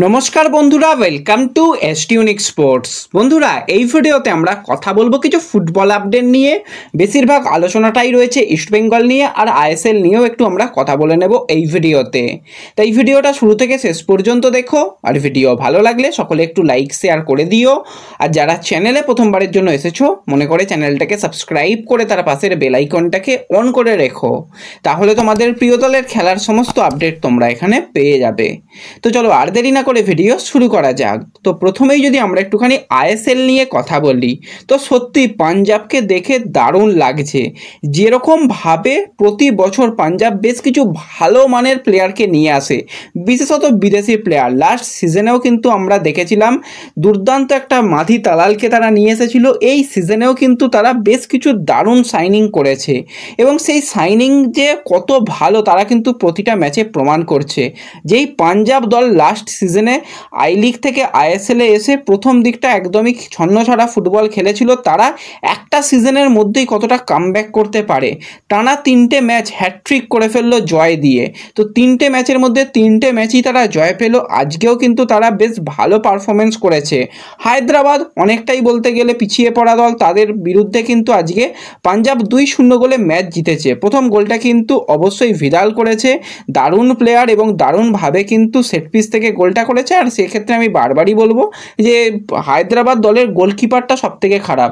নমস্কার বন্ধুরা, welcome to এসটিউনিক sports. বন্ধুরা, এই ভিডিওতে আমরা কথা বলবো কিছু ফুটবল আপডেট নিয়ে। বেশিরভাগ আলোচনাটাই রয়েছে ইস্টবেঙ্গল নিয়ে, আর আইএসএল নিয়েও একটু আমরা কথা বলে নেব এই ভিডিওতে। তাই ভিডিওটা শুরু থেকে শেষ পর্যন্ত দেখো, আর ভিডিও ভালো লাগলে সকলে একটু লাইক শেয়ার করে দিও। আর যারা চ্যানেলে প্রথমবারের জন্য এসেছো, মনে করে চ্যানেলটাকে সাবস্ক্রাইব করে তার পাশের বেল আইকনটাকে অন করে রেখো, তাহলে তোমাদের প্রিয় দলের খেলার সমস্ত আপডেট তোমরা এখানে পেয়ে যাবে। তো চলো আর দেরি না করে ভিডিও শুরু করা যাক। তো প্রথমেই যদি আমরা একটুখানি আইএসএল নিয়ে কথা বলি, তো সত্যি পাঞ্জাবকে দেখে দারুণ লাগছে। যেরকমভাবে প্রতি বছর পাঞ্জাব বেশ কিছু ভালো মানের প্লেয়ারকে নিয়ে আসে, বিশেষত বিদেশি প্লেয়ার। লাস্ট সিজনেও কিন্তু আমরা দেখেছিলাম দুর্দান্ত একটা মাধি তালালকে তারা নিয়ে এসেছিল। এই সিজনেও কিন্তু তারা বেশ কিছু দারুণ সাইনিং করেছে, এবং সেই সাইনিং যে কত ভালো তারা কিন্তু প্রতিটা ম্যাচে প্রমাণ করছে। যেই পাঞ্জাব দল লাস্ট সিজনে আই লিগ থেকে আইএসএলে এসে প্রথম দিকটা একদমই ছন্নছাড়া ফুটবল খেলেছিল, তারা একটা সিজনের মধ্যেই কতটা কামব্যাক করতে পারে। টানা 3টে ম্যাচ হ্যাটট্রিক করে ফেললো জয় দিয়ে। তো 3টে ম্যাচের মধ্যে 3টে ম্যাচই তারা জয় পেল। আজকেও কিন্তু তারা বেশ ভালো পারফরমেন্স করেছে। হায়দ্রাবাদ অনেকটাই বলতে গেলে পিছিয়ে পড়া দল, তাদের বিরুদ্ধে কিন্তু আজকে পাঞ্জাব 2-0 গোলে ম্যাচ জিতেছে। প্রথম গোলটা কিন্তু অবশ্যই ভিদাল করেছে, দারুণ প্লেয়ার এবং দারুণভাবে কিন্তু সেট পিস থেকে গোলটা করেছে। আর সেক্ষেত্রে আমি বারবারই বলবো যে হায়দ্রাবাদ দলের গোলকিপারটা সব থেকে খারাপ,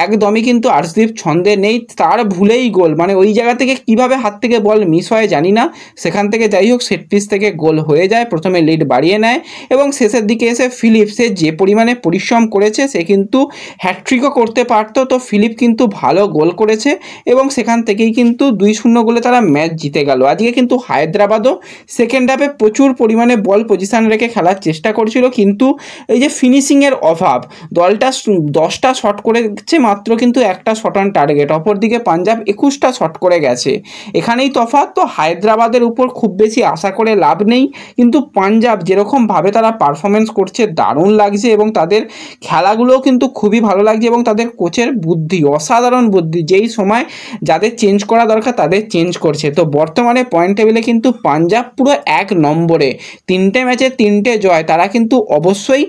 একদমই কিন্তু আর্শদীপ ছন্দে নেই, তার ভুলেই গোল, মানে ওই জায়গা থেকে কিভাবে হাত থেকে বল মিস হয় জানি না। সেখান থেকে যাই হোক সেট পিস থেকে গোল হয়ে যায়, প্রথমে লিড বাড়িয়ে নেয় এবং শেষের দিকে এসে ফিলিপ, সে যে পরিমাণে পরিশ্রম করেছে সে কিন্তু হ্যাটট্রিকও করতে পারতো। তো ফিলিপ কিন্তু ভালো গোল করেছে এবং সেখান থেকেই কিন্তু 2-0 গোলে তারা ম্যাচ জিতে গেল। আজকে কিন্তু হায়দ্রাবাদও সেকেন্ড হাফে প্রচুর পরিমাণে বল পজিশন রেখে খেলার চেষ্টা করছিল, কিন্তু এই যে ফিনিশিংয়ের অভাব, দলটা 10টা শট করেছে মাত্র, কিন্তু একটা শট অন টার্গেট। অপরদিকে পাঞ্জাব 21টা শট করে গেছে, এখানেই তফাৎ। তো হায়দ্রাবাদের উপর খুব বেশি আশা করে লাভ নেই, কিন্তু পাঞ্জাব যেরকমভাবে তারা পারফরমেন্স করছে দারুণ লাগছে, এবং তাদের খেলাগুলোও কিন্তু খুবই ভালো লাগছে, এবং তাদের কোচের বুদ্ধি, অসাধারণ বুদ্ধি, যেই সময় যাদের চেঞ্জ করা দরকার তাদের চেঞ্জ করছে। তো বর্তমানে পয়েন্ট টেবিলে কিন্তু পাঞ্জাব পুরো 1 নম্বরে, 3টে ম্যাচে 3টে জয়। তারা কিন্তু অবশ্যই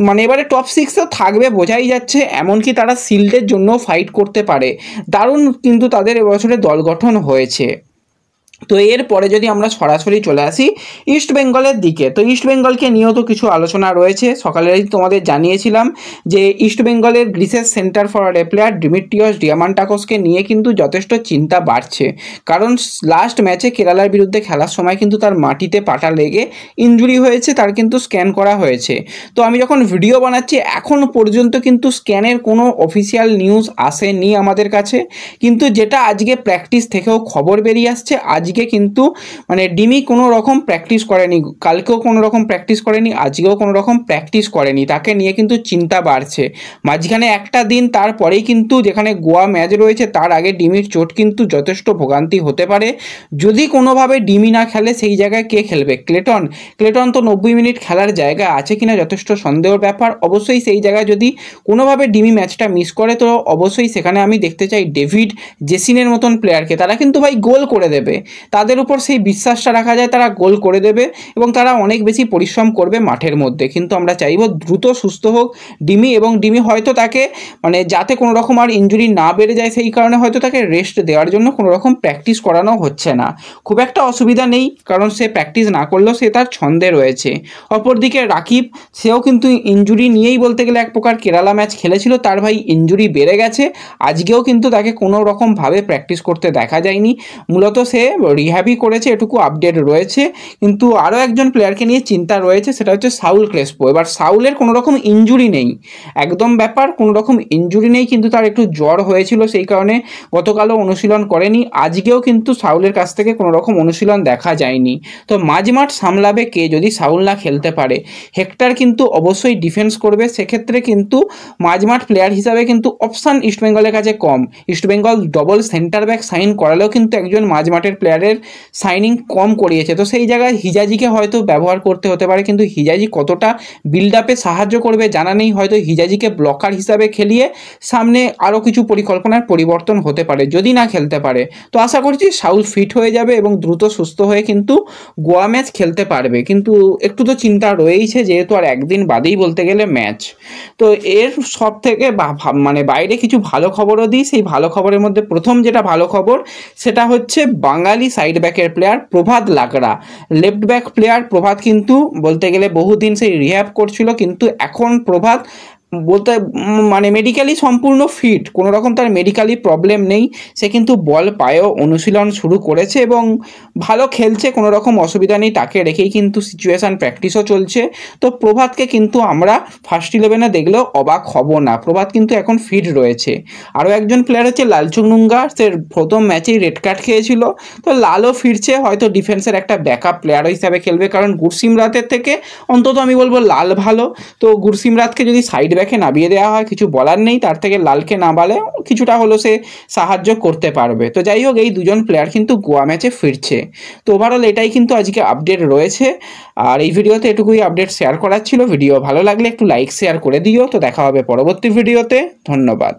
মানে এবারে টপ 6এও থাকবে বোঝাই যাচ্ছে, এমনকি তারা শিল্ডের জন্য ফাইট করতে পারে। দারুণ কিন্তু তাদের এবছরে দল গঠন হয়েছে। তো এরপরে যদি আমরা সরাসরি চলে আসি ইস্ট বেঙ্গলের দিকে, তো ইস্ট বেঙ্গলকে নিয়েও তো কিছু আলোচনা রয়েছে। সকালেই তোমাদের জানিয়েছিলাম যে ইস্ট বেঙ্গলের গ্রিসের সেন্টার ফরওয়ার্ড প্লেয়ার ডিমিট্রিয়স ডিয়ামান্টাকোসকে নিয়ে কিন্তু যথেষ্ট চিন্তা বাড়ছে, কারণ লাস্ট ম্যাচে কেরালার বিরুদ্ধে খেলার সময় কিন্তু তার মাটিতে পাটা লেগে ইনজুরি হয়েছে, তার কিন্তু স্ক্যান করা হয়েছে। তো আমি যখন ভিডিও বানাচ্ছি এখন পর্যন্ত কিন্তু স্ক্যানের কোনো অফিসিয়াল নিউজ আসেনি আমাদের কাছে, কিন্তু যেটা আজকে প্র্যাকটিস থেকেও খবর বেরিয়ে আসছে, আজকে কিন্তু মানে ডিমি কোনো রকম প্র্যাকটিস করেনি, কালকেও কোনো রকম প্র্যাকটিস করেনি, আজকেও কোনো রকম প্র্যাকটিস করেনি। তাকে নিয়ে কিন্তু চিন্তা বাড়ছে। মাঝখানে একটা দিন তারপরেই কিন্তু যেখানে গোয়া ম্যাচ রয়েছে তার আগে ডিমির চোট কিন্তু যথেষ্ট ভোগান্তি হতে পারে। যদি কোনোভাবে ডিমি না খেলে সেই জায়গায় কে খেলবে? ক্লেটন তো 90 মিনিট খেলার জায়গা আছে কিনা যথেষ্ট সন্দেহের ব্যাপার। অবশ্যই সেই জায়গায় যদি কোনোভাবে ডিমি ম্যাচটা মিস করে, তো অবশ্যই সেখানে আমি দেখতে চাই ডেভিড জেসিনের মতন প্লেয়ারকে। তারা কিন্তু ভাই গোল করে দেবে, তাদের উপর সেই বিশ্বাসটা রাখা যায়, তারা গোল করে দেবে এবং তারা অনেক বেশি পরিশ্রম করবে মাঠের মধ্যে। কিন্তু আমরা চাইবো দ্রুত সুস্থ হোক ডিমি, এবং ডিমি হয়তো তাকে মানে যাতে কোনো রকম আর ইনজুরি না বেড়ে যায় সেই কারণে হয়তো তাকে রেস্ট দেওয়ার জন্য কোনো রকম প্র্যাকটিস করানো হচ্ছে না। খুব একটা অসুবিধা নেই, কারণ সে প্র্যাকটিস না করলেও সে তার ছন্দে রয়েছে। অপরদিকে রাকিব, সেও কিন্তু ইনজুরি নিয়েই বলতে গেলে এক প্রকার কেরালা ম্যাচ খেলেছিল, তার ভাই ইনজুরি বেড়ে গেছে। আজকেও কিন্তু তাকে কোনো রকমভাবে প্র্যাকটিস করতে দেখা যায়নি, মূলত সে রিহ্যাবই করেছে, এটুকু আপডেট রয়েছে। কিন্তু আরও একজন প্লেয়ারকে নিয়ে চিন্তা রয়েছে, সেটা হচ্ছে সাউল ক্রেসপো। এবার সাউলের কোনো রকম ইনজুরি নেই, একদম ব্যাপার কোনো রকম ইনজুরি নেই, কিন্তু তার একটু জ্বর হয়েছিল, সেই কারণে গতকালও অনুশীলন করেনি। আজকেও কিন্তু সাউলের কাছ থেকে কোনো রকম অনুশীলন দেখা যায়নি। তো মাঝমাঠ সামলাবে কে যদি সাউল না খেলতে পারে? হেক্টর কিন্তু অবশ্যই ডিফেন্স করবে, সেক্ষেত্রে কিন্তু মাঝমাঠ প্লেয়ার হিসাবে কিন্তু অপশান ইস্টবেঙ্গলের কাছে কম। East Bengal double centre back sign করালেও কিন্তু একজন মাঝমাঠের প্লেয়ার প্লেয়ারের সাইনিং কম করিয়েছে, তো সেই জায়গায় হিজাজিকে হয়তো ব্যবহার করতে হতে পারে, কিন্তু হিজাজি কতটা বিল্ড আপে সাহায্য করবে জানা নেই। হয়তো হিজাজিকে ব্লকার হিসাবে খেলিয়ে সামনে আরও কিছু পরিকল্পনার পরিবর্তন হতে পারে, যদি না খেলতে পারে। তো আশা করছি সাউল ফিট হয়ে যাবে এবং দ্রুত সুস্থ হয়ে কিন্তু গোয়া ম্যাচ খেলতে পারবে, কিন্তু একটু তো চিন্তা রয়েইছে যেহেতু আর একদিন বাদেই বলতে গেলে ম্যাচ। তো এর সব থেকে মানে বাইরে কিছু ভালো খবরও দিই। সেই ভালো খবরের মধ্যে প্রথম যেটা ভালো খবর সেটা হচ্ছে বাঙালি সাইড ব্যাকের প্লেয়ার প্রভাত লাগড়া, লেফট ব্যাক প্লেয়ার প্রভাত কিন্তু বলতে গেলে বহুদিন সেই রিহ্যাব করছিল, কিন্তু এখন প্রভাত বলতে মানে মেডিকেলি সম্পূর্ণ ফিট, কোনো রকম তার মেডিকেলি প্রবলেম নেই। সে কিন্তু বল পায়েও অনুশীলন শুরু করেছে এবং ভালো খেলছে, কোনো রকম অসুবিধা নেই। তাকে রেখেই কিন্তু সিচুয়েশান প্র্যাকটিসও চলছে। তো প্রভাতকে কিন্তু আমরা ফার্স্ট 11-এ দেখলেও অবাক হব না, প্রভাত কিন্তু এখন ফিট রয়েছে। আরও একজন প্লেয়ার হচ্ছে লালচুং নুঙ্গা, সে প্রথম ম্যাচেই রেড কার্ড খেয়েছিল, তো লালও ফিরছে, হয়তো ডিফেন্সের একটা ব্যাকআপ প্লেয়ার হিসাবে খেলবে, কারণ গুরসিমরাতের থেকে অন্তত আমি বলবো লাল ভালো। তো গুরসিমরাতকে যদি সাইড ব্যাকে নামিয়ে দেওয়া হয় কিছু বলার নেই, তার থেকে লালকে নামালে কিছুটা হলো সে সাহায্য করতে পারবে। তো যাই হোক, এই দুজন প্লেয়ার কিন্তু গোয়া ম্যাচে ফিরছে। তো ওভারঅল এটাই কিন্তু আজকে আপডেট রয়েছে, আর এই ভিডিওতে এটুকুই আপডেট শেয়ার করার ছিল। ভিডিও ভালো লাগলে একটু লাইক শেয়ার করে দিও। তো দেখা হবে পরবর্তী ভিডিওতে, ধন্যবাদ।